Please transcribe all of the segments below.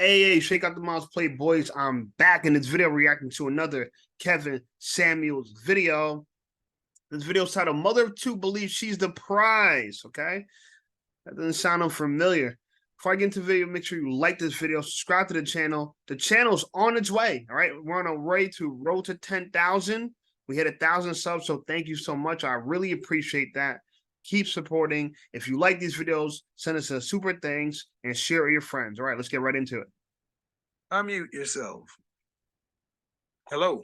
Hey, shake out the mouse, play boys. I'm back in this video reacting to another Kevin Samuels video. This video is titled Mother of Two Believes She's the Prize. Okay, that doesn't sound unfamiliar. Before I get into the video, make sure you like this video, subscribe to the channel. The channel's on its way. All right, we're on our way to road to 10,000. We hit 1,000 subs, so thank you so much. I really appreciate that. Keep supporting. If you like these videos, send us a super thanks and share with your friends. All right, let's get right into it. Unmute yourself. Hello.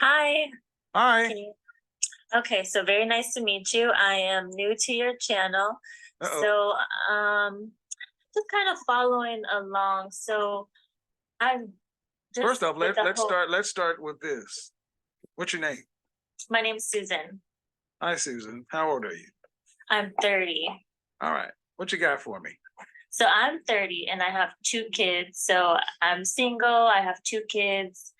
Hi. Hi. Okay, so very nice to meet you. I am new to your channel. So just kind of following along. So I'm just First off, let's start with this. What's your name? My name's Susan. Hi, Susan. How old are you? I'm 30. All right. What you got for me? So I'm 30 and I have 2 kids. So I'm single. I have 2 kids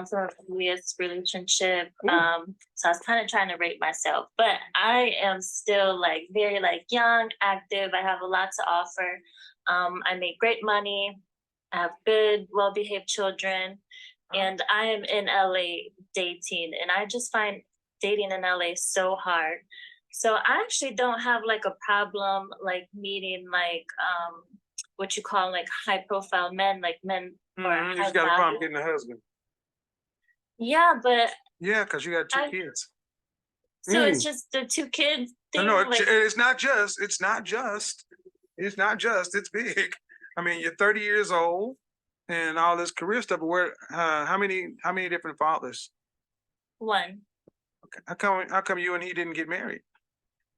from a previous relationship. So I was kind of trying to rate myself, but I am still very young, active. I have a lot to offer. I make great money. I have good, well-behaved children, and I am in LA dating, and I just find dating in LA so hard. So I actually don't have a problem meeting what you call high profile men, men or you just got a problem getting a husband. Yeah, but because you got 2 kids. So it's just the 2 kids thing. No, it's not just. It's big. I mean, you're 30 years old and all this career stuff. Where how many different fathers? 1. Okay. How come you and he didn't get married?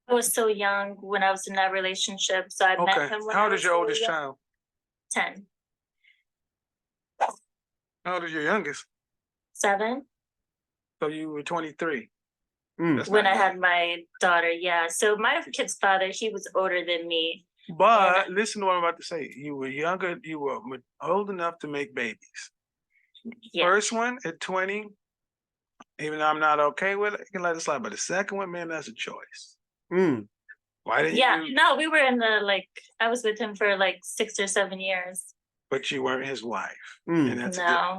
I was so young when I was in that relationship. So I met him when How old is your oldest child? 10. How old is your youngest? 7. So you were 23. When I had my daughter, yeah. So my kid's father, he was older than me. But listen to what I'm about to say. You were younger, you were old enough to make babies. Yeah. First one at 20, even though I'm not okay with it, you can let it slide. But the second one, man, that's a choice. Why didn't you? No, we were in the I was with him for 6 or 7 years. But you weren't his wife. And that's no.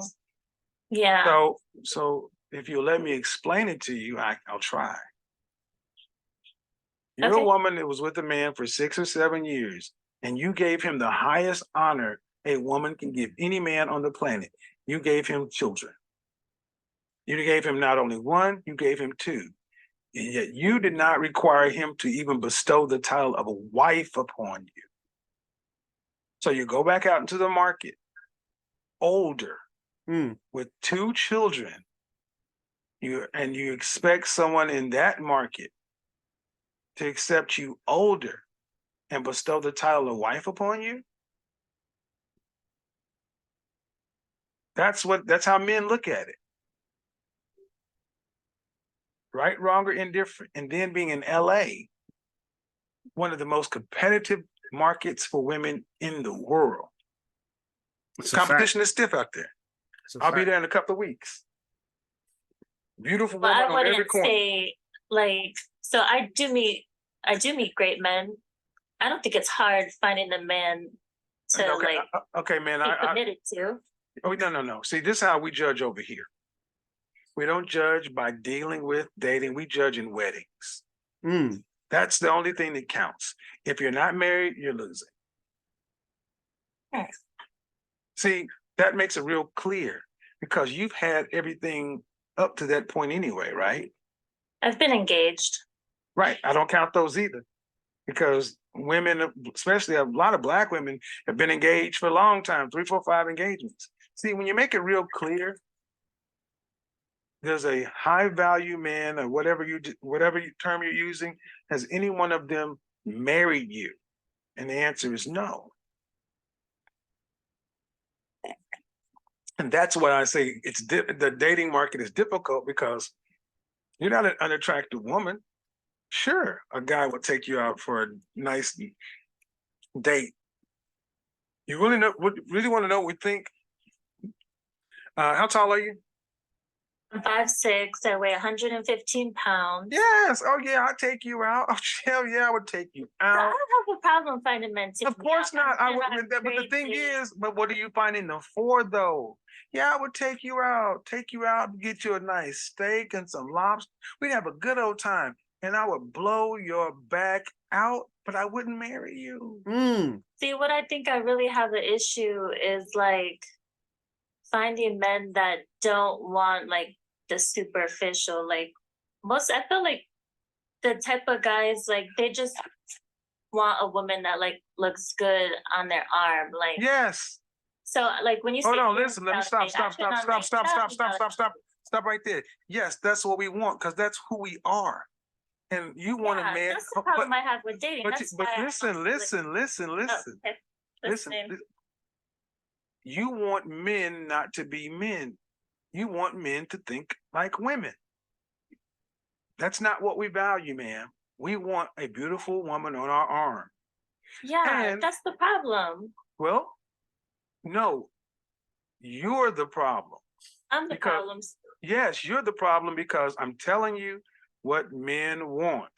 Yeah. So if you'll let me explain it to you, I'll try. You're a woman that was with a man for 6 or 7 years, and you gave him the highest honor a woman can give any man on the planet. You gave him children. You gave him not only 1, you gave him 2. And yet you did not require him to even bestow the title of a wife upon you. So you go back out into the market, older, with 2 children, you expect someone in that market to accept you older and bestow the title of wife upon you? That's how men look at it. Right, wrong, or indifferent. And then being in LA, one of the most competitive markets for women in the world. Competition is stiff out there. I'll be there in a couple of weeks. Beautiful woman on every corner. Say so I do meet great men. I don't think it's hard finding a man to be committed to. Oh, no. See, this is how we judge over here. We don't judge by dealing with dating. We judge in weddings. That's the only thing that counts. If you're not married, you're losing. See, that makes it real clear because you've had everything up to that point anyway, right? I've been engaged. Right. I don't count those either because women, especially a lot of Black women, have been engaged for a long time, 3, 4, 5 engagements. See, when you make it real clear, there's a high value man or whatever term you're using, has any one of them married you? And the answer is no. And that's why I say the dating market is difficult because you're not an unattractive woman. Sure, a guy will take you out for a nice date. You really want to know what we think? How tall are you? I'm 5'6", I weigh 115 pounds. Yes. Oh yeah, I'll take you out. Oh hell yeah, I would take you So I out. don't have a problem finding men to Of course not. I would, but the thing crazy. is, but what are you finding them for though? Yeah, I would take you out, get you a nice steak and some lobster. We'd have a good old time, and I would blow your back out, but I wouldn't marry you. Mm. See, what I think I really have an issue is like finding men that don't want like the superficial, like I feel like the type of guys like they just want a woman that like looks good on their arm, like Yes. so like when you Hold say on, thin listen, let me stop validate, I put on, like, chubby stop right there. Yes, that's what we want, because that's who we are. And you want a yeah, man, that's the problem I have with dating. but That's but why I listen, don't, like, listen. oh, okay, Listen, listening. you want men not to be men. You want men to think like women. That's not what we value, man. We want a beautiful woman on our arm. Yeah, And that's the problem. well, no, you're the problem. I'm the Because problem. yes, you're the problem, because I'm telling you what men want.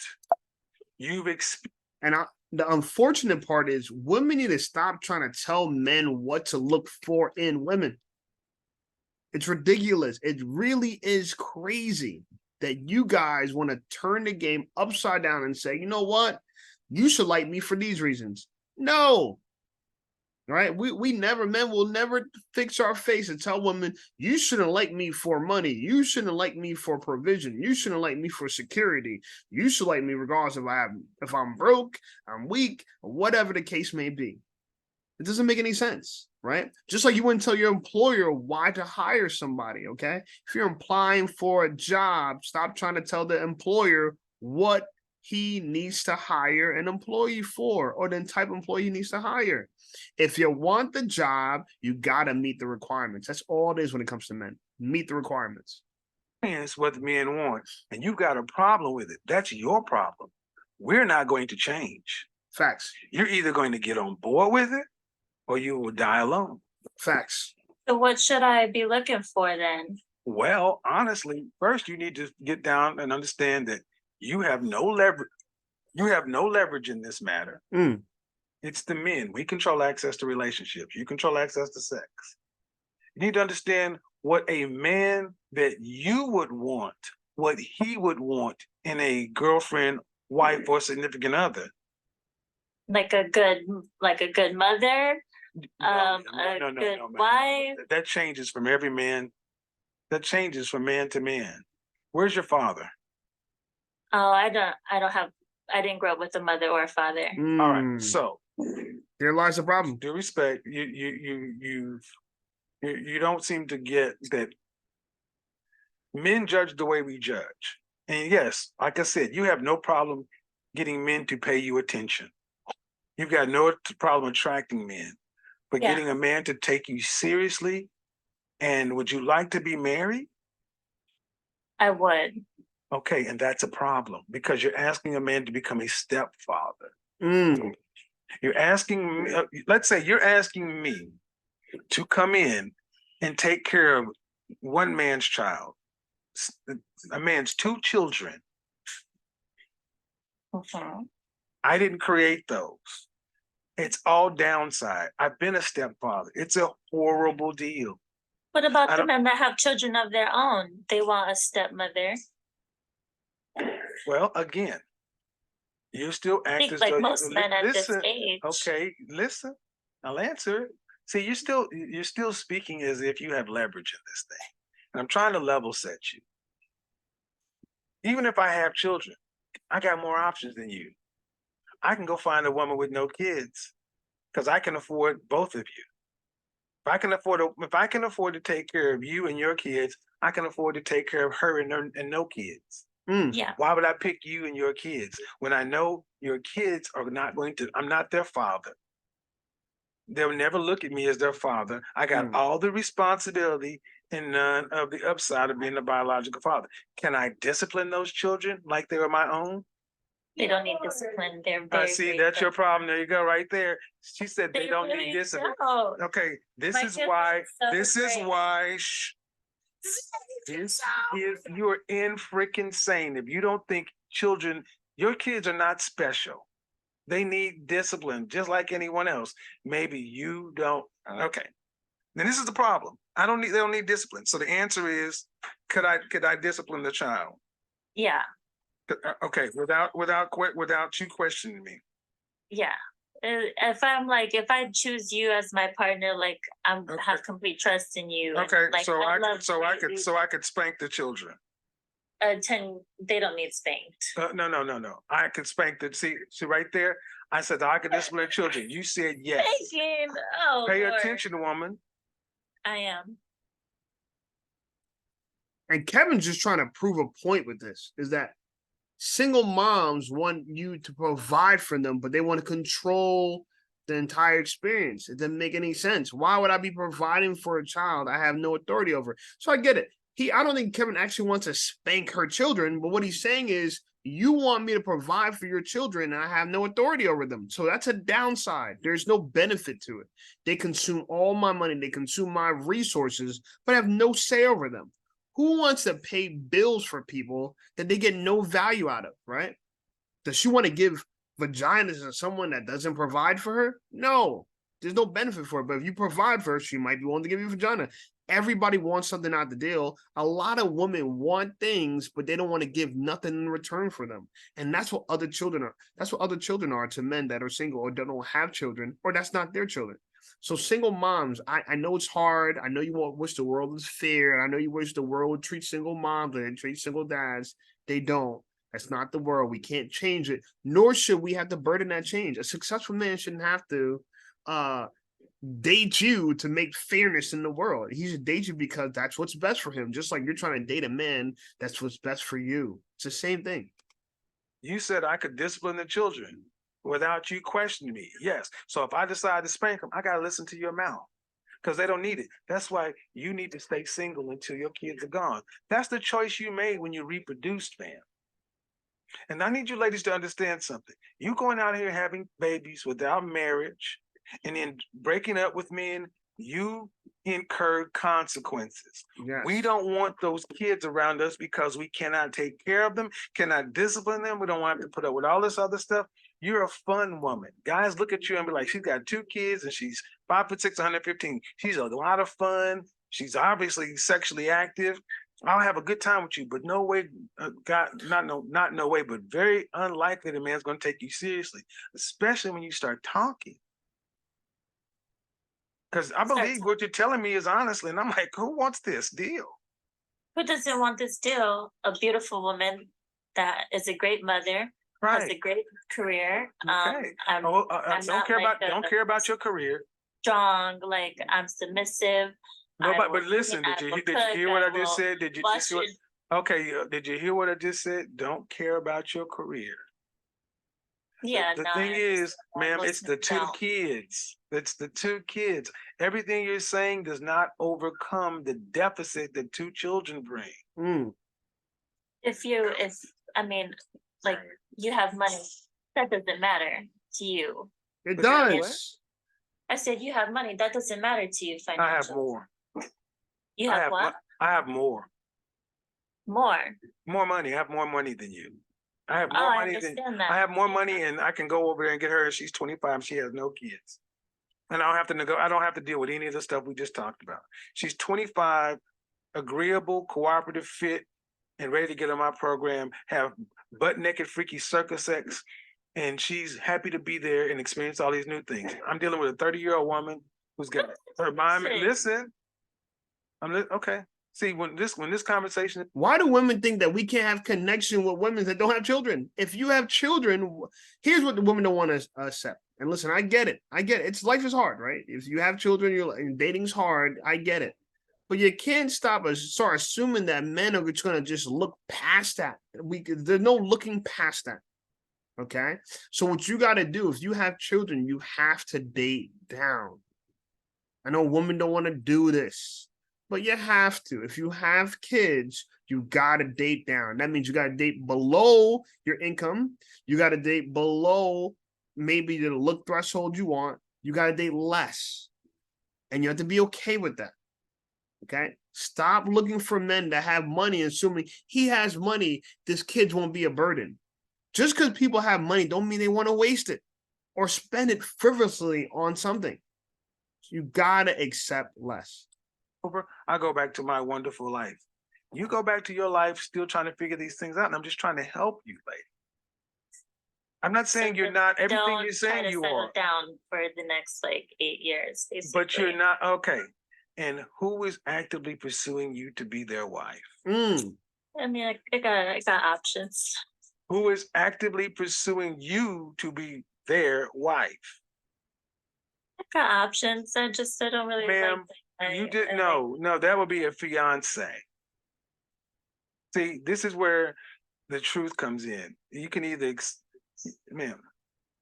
You've experienced. And the unfortunate part is women need to stop trying to tell men what to look for in women. It's ridiculous. It really is crazy that you guys want to turn the game upside down and say, you know what? You should like me for these reasons. No. Right? We never, men will never fix our face and tell women, you shouldn't like me for money. You shouldn't like me for provision. You shouldn't like me for security. You should like me regardless if I'm broke, I'm weak, or whatever the case may be. It doesn't make any sense, right? Just like you wouldn't tell your employer why to hire somebody, okay? If you're applying for a job, stop trying to tell the employer what he needs to hire an employee for, or the type of employee he needs to hire. If you want the job, you got to meet the requirements. That's all it is when it comes to men. Meet the requirements. What the men want, and you've got a problem with it. That's your problem. We're not going to change. Facts. You're either going to get on board with it, or you will die alone. Facts. So what should I be looking for then? Well, honestly, first you need to get down and understand that you have no leverage. You have no leverage in this matter. Mm. It's the men. We control access to relationships. You control access to sex. You need to understand what a man that you would want, what he would want in a girlfriend, wife, or significant other. Like a good mother, a good wife. That changes from every man. That changes from man to man. Where's your father? Oh, I didn't grow up with a mother or a father. All right, so there lies the problem. Due respect, you don't seem to get that men judge the way we judge. And yes, like I said, you have no problem getting men to pay you attention. You've got no problem attracting men, but getting a man to take you seriously. And would you like to be married? I would. Okay, and that's a problem, because you're asking a man to become a stepfather. Mm. You're asking, let's say you're asking me to come in and take care of one man's child, a man's two children. I didn't create those. It's all downside. I've been a stepfather. It's a horrible deal. What about the men that have children of their own? They want a stepmother. Well, again, you still act as like though most men at this age. Okay, listen. I'll answer it. See, you're still speaking as if you have leverage in this thing. And I'm trying to level set you. Even if I have children, I got more options than you. I can go find a woman with no kids, because I can afford both of you. If I can afford to take care of you and your kids, I can afford to take care of her and no kids. Mm. Yeah. Why would I pick you and your kids when I know your kids are not going to, I'm not their father. They'll never look at me as their father. I got all the responsibility and none of the upside of being a biological father. Can I discipline those children like they were my own? They don't need discipline. They're very see, that's your problem. There you go, right there. She said they don't really need discipline. don't. Okay, this My is kids why. are so This is great. why. You're in freaking sane if you don't think your kids are not special. They need discipline just like anyone else. Maybe you don't. Okay. Then this is the problem. They don't need discipline. So the answer is, could I discipline the child? Yeah. Okay, without you questioning me. Yeah. If I choose you as my partner, like have complete trust in you. Okay, like, so I could spank the children. 10, they don't need spanked. No. I could spank the see right there. I said I could discipline children. You said yes. Spanking. Oh, Pay Lord. attention, woman. I am. And Kevin's just trying to prove a point with this, is that single moms want you to provide for them, but they want to control the entire experience. It doesn't make any sense. Why would I be providing for a child I have no authority over? So I get it. I don't think Kevin actually wants to spank her children, but what he's saying is, you want me to provide for your children and I have no authority over them. So that's a downside. There's no benefit to it. They consume all my money. They consume my resources, but I have no say over them. Who wants to pay bills for people that they get no value out of, right? Does she want to give vaginas to someone that doesn't provide for her? No, there's no benefit for it. But if you provide for her, she might be willing to give you a vagina. Everybody wants something out the deal. A lot of women want things, but they don't want to give nothing in return for them. And that's what other children are. That's what other children are to men that are single or don't have children, or that's not their children. So single moms, I know it's hard. I know you wish the world was fair. I know you wish the world would treat single moms and treat single dads. They don't. That's not the world. We can't change it, nor should we have to burden that change. A successful man shouldn't have to date you to make fairness in the world. He should date you because that's what's best for him. Just like you're trying to date a man, that's what's best for you. It's the same thing. You said I could discipline the children without you questioning me. Yes. So if I decide to spank them, I got to listen to your mouth because they don't need it. That's why you need to stay single until your kids are gone. That's the choice you made when you reproduced, man. And I need you ladies to understand something. You going out here having babies without marriage and then breaking up with men, you incur consequences. Yes. We don't want those kids around us because we cannot take care of them, cannot discipline them. We don't want to put up with all this other stuff. You're a fun woman. Guys look at you and be like, she's got 2 kids and she's 5'6", 115. She's a lot of fun. She's obviously sexually active. I'll have a good time with you, but no way, not no way, but very unlikely the man's going to take you seriously, especially when you start talking. Because I believe what you're telling me is honestly, and I'm like, who wants this deal? Who doesn't want this deal? A beautiful woman that is a great mother, has a great career. Okay. Don't care about your career. Strong, like I'm submissive. No, but listen, did you hear what I just said? Did you see what? Okay, did you hear what I just said? Don't care about your career. Yeah. The thing is, ma'am, it's the 2 kids. It's the 2 kids. Everything you're saying does not overcome the deficit that 2 children bring. You have money, that doesn't matter to you. It does. I said you have money, that doesn't matter to you financially. I have more. You have what? I have more. More money. I have more money than you. I have more money than that. I have more money, and I can go over there and get her. She's 25. She has no kids, and I don't have to I don't have to deal with any of the stuff we just talked about. She's 25, agreeable, cooperative, fit, and ready to get on my program. Have butt naked, freaky circus sex, and she's happy to be there and experience all these new things. I'm dealing with a 30-year-old woman who's got her mind. Listen, okay. See, when this conversation, why do women think that we can't have connection with women that don't have children? If you have children, here's what the women don't want to accept. And listen, I get it. Life is hard, right? If you have children, and dating's hard. I get it. But you can't start assuming that men are just going to just look past that. There's no looking past that. Okay? So what you got to do, if you have children, you have to date down. I know women don't want to do this, but you have to. If you have kids, you got to date down. That means you got to date below your income. You got to date below maybe the look threshold you want. You got to date less. And you have to be okay with that. Okay? Stop looking for men that have money, assuming he has money, this kid won't be a burden. Just because people have money don't mean they want to waste it or spend it frivolously on something. You gotta accept less. I go back to my wonderful life. You go back to your life still trying to figure these things out, and I'm just trying to help you, lady. I'm not saying you're not everything you're saying you are. Down for the next like 8 years, basically. But you're not okay. And who is actively pursuing you to be their wife? I mean, I got options. Who is actively pursuing you to be their wife? I got options. I don't really Ma'am, like. You didn't know. No, that would be a fiance. See, this is where the truth comes in. You can either, ma'am,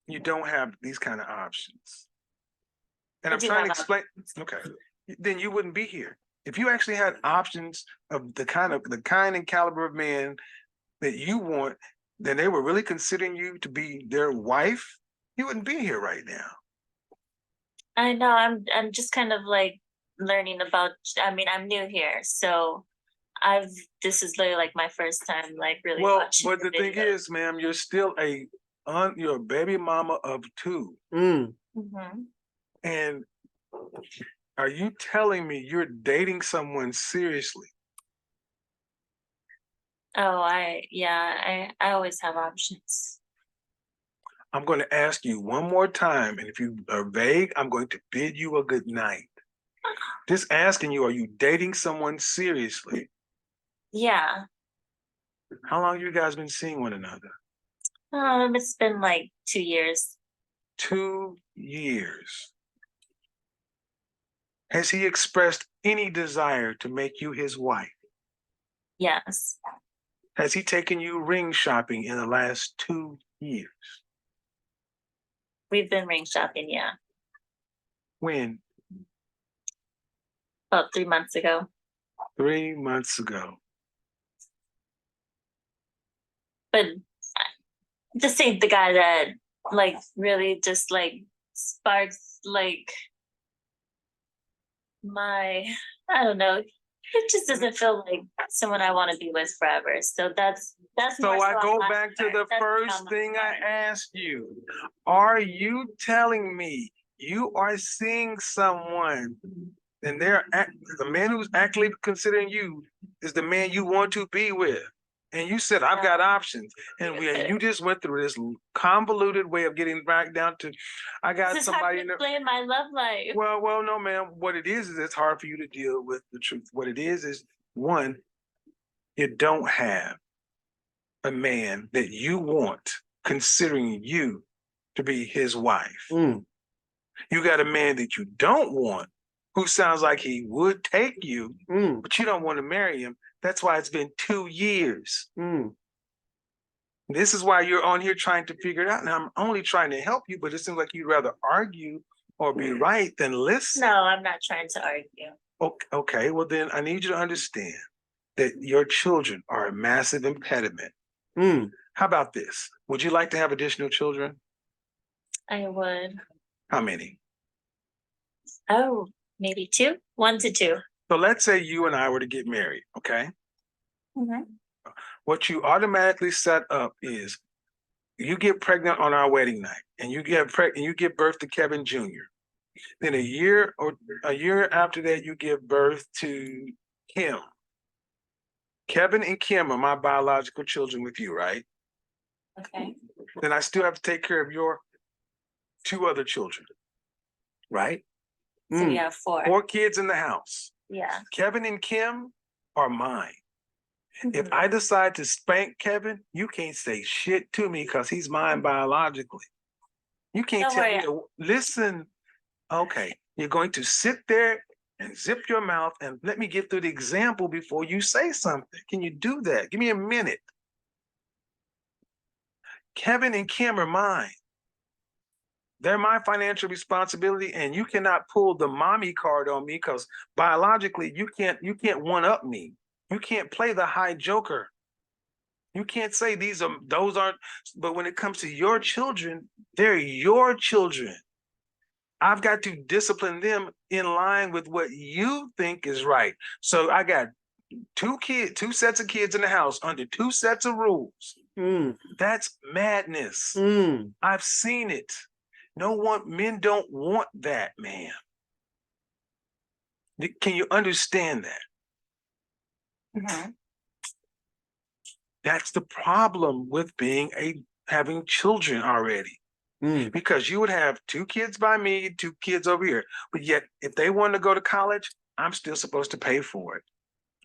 you don't have these kind of options. And I'm trying to explain. Okay, then you wouldn't be here. If you actually had options of the kind and caliber of man that you want, then they were really considering you to be their wife, you wouldn't be here right now. I know. I'm just kind of like learning about. I mean, I'm new here, so this is literally like my first time like really watching. But the thing is, ma'am, you're still you're a baby mama of 2. And are you telling me you're dating someone seriously? Oh, I always have options. I'm going to ask you one more time, and if you are vague, I'm going to bid you a good night. Just asking you, are you dating someone seriously? Yeah. How long have you guys been seeing one another? It's been like 2 years. 2 years. Has he expressed any desire to make you his wife? Yes. Has he taken you ring shopping in the last 2 years? We've been ring shopping, yeah. When? About 3 months ago. 3 months ago. But this ain't the guy that like really just like sparks like I don't know. It just doesn't feel like someone I want to be with forever. So that's so I go back to the first thing I asked you. Are you telling me you are seeing someone and the man who's actually considering you is the man you want to be with? And you said, I've got options. And you just went through this convoluted way of getting back down to, I got somebody. Explain my love life. Well, no, ma'am. What it is it's hard for you to deal with the truth. What it is one, you don't have a man that you want considering you to be his wife. You got a man that you don't want who sounds like he would take you, but you don't want to marry him. That's why it's been 2 years. This is why you're on here trying to figure it out. And I'm only trying to help you, but it seems like you'd rather argue or be right than listen. No, I'm not trying to argue. Okay, well then I need you to understand that your children are a massive impediment. How about this? Would you like to have additional children? I would. How many? Oh, maybe 2, 1 to 2. So let's say you and I were to get married, okay? What you automatically set up is you get pregnant on our wedding night, and you give birth to Kevin Jr. Then a year after that, you give birth to Kim. Kevin and Kim are my biological children with you, right? Okay. Then I still have to take care of your 2 other children, right? So we have 4. 4 kids in the house. Yeah. Kevin and Kim are mine. If I decide to spank Kevin, you can't say shit to me because he's mine biologically. You can't tell me to listen. Okay, you're going to sit there and zip your mouth and let me get through the example before you say something. Can you do that? Give me a minute. Kevin and Kim are mine. They're my financial responsibility, and you cannot pull the mommy card on me because biologically you can't one up me. You can't play the high joker. You can't say those aren't, but when it comes to your children, they're your children. I've got to discipline them in line with what you think is right. So I got two sets of kids in the house under two sets of rules. That's madness. I've seen it. Men don't want that, man. Can you understand that? Mhm. That's the problem with having children already. Because you would have two kids by me, two kids over here. But yet, if they want to go to college, I'm still supposed to pay for it.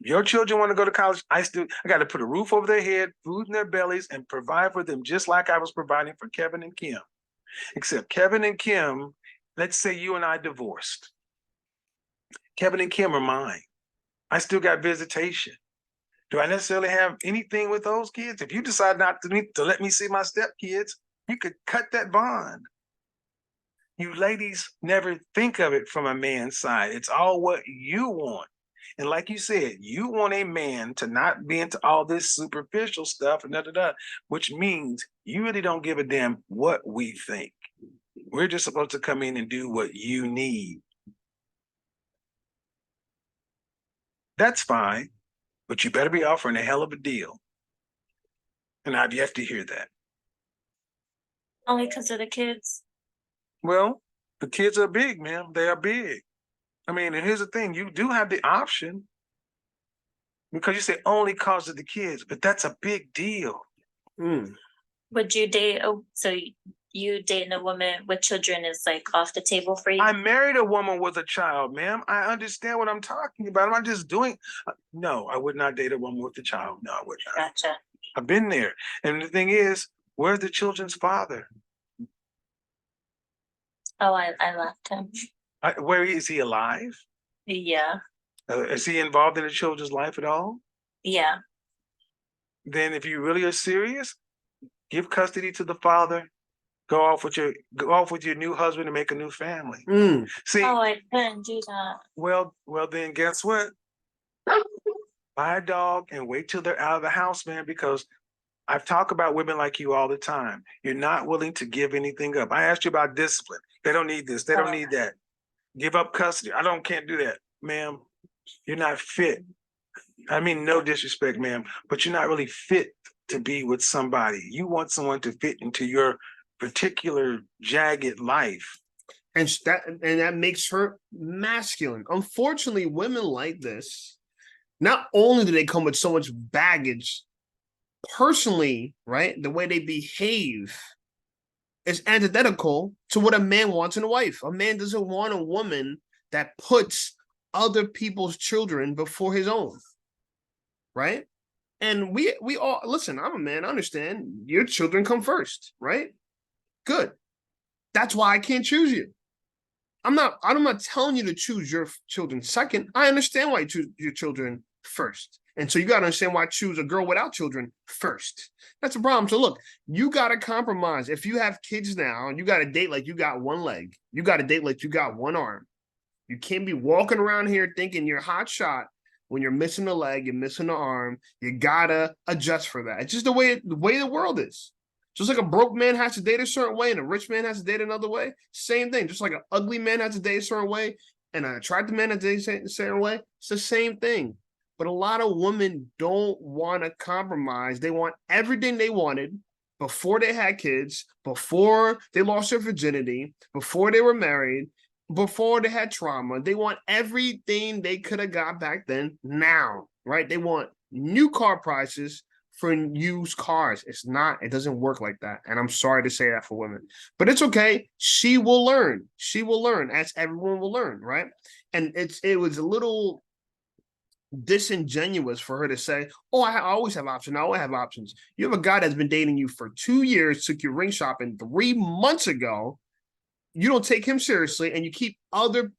If your children want to go to college, I got to put a roof over their head, food in their bellies, and provide for them just like I was providing for Kevin and Kim. Except Kevin and Kim, let's say you and I divorced. Kevin and Kim are mine. I still got visitation. Do I necessarily have anything with those kids? If you decide not to let me see my stepkids, you could cut that bond. You ladies never think of it from a man's side. It's all what you want. And like you said, you want a man to not be into all this superficial stuff and which means you really don't give a damn what we think. We're just supposed to come in and do what you need. That's fine, but you better be offering a hell of a deal. And I've yet to hear that. Only because of the kids. Well, the kids are big, man. They are big. I mean, and here's the thing, you do have the option because you say only cause of the kids, but that's a big deal. Would you date you dating a woman with children is like off the table for you? I married a woman with a child, ma'am. I understand what I'm talking about. I'm just doing. No, I would not date a woman with a child. No, I would not. Gotcha. I've been there. And the thing is, where's the children's father? Oh, I left him. Where is he alive? Yeah. Is he involved in the children's life at all? Yeah. Then if you really are serious, give custody to the father. Go off with your new husband and make a new family. See? Oh, I couldn't do that. Well, then guess what? Buy a dog and wait till they're out of the house, man, because I've talked about women like you all the time. You're not willing to give anything up. I asked you about discipline. They don't need this. They don't need that. Give up custody. Can't do that. Ma'am, you're not fit. I mean, no disrespect, ma'am, but you're not really fit to be with somebody. You want someone to fit into your particular jagged life. And that makes her masculine. Unfortunately, women like this, not only do they come with so much baggage personally, right? The way they behave is antithetical to what a man wants in a wife. A man doesn't want a woman that puts other people's children before his own, right? And we all, listen, I'm a man, I understand. Your children come first, right? Good. That's why I can't choose you. I'm not telling you to choose your children second. I understand why you choose your children first. And so you got to understand why I choose a girl without children first. That's a problem. So look, you got to compromise. If you have kids now, you got to date like you got one leg. You got to date like you got one arm. You can't be walking around here thinking you're hot shot when you're missing a leg, you're missing an arm. You got to adjust for that. It's just the way the world is. Just like a broke man has to date a certain way and a rich man has to date another way, same thing. Just like an ugly man has to date a certain way and an attractive man has to date a certain way, it's the same thing. But a lot of women don't want to compromise. They want everything they wanted before they had kids, before they lost their virginity, before they were married, before they had trauma. They want everything they could have got back then now, right? They want new car prices for used cars. It doesn't work like that. And I'm sorry to say that for women, but it's okay. She will learn, as everyone will learn, right? And it was a little disingenuous for her to say, oh, I always have options. I always have options. You have a guy that's been dating you for 2 years, took you ring shopping 3 months ago. You don't take him seriously, and you keep other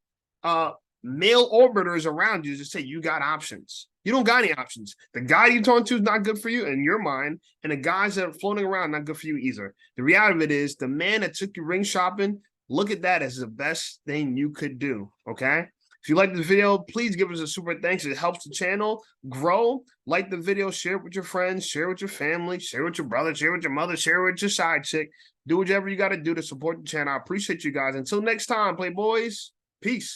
male orbiters around you to say you got options. You don't got any options. The guy you're talking to is not good for you in your mind, and the guys that are floating around not good for you either. The reality of it is the man that took you ring shopping, look at that as the best thing you could do, okay? If you like the video, please give us a super thanks. It helps the channel grow. Like the video, share it with your friends, share it with your family, share it with your brother, share it with your mother, share it with your side chick. Do whatever you got to do to support the channel. I appreciate you guys. Until next time, Playboys. Peace.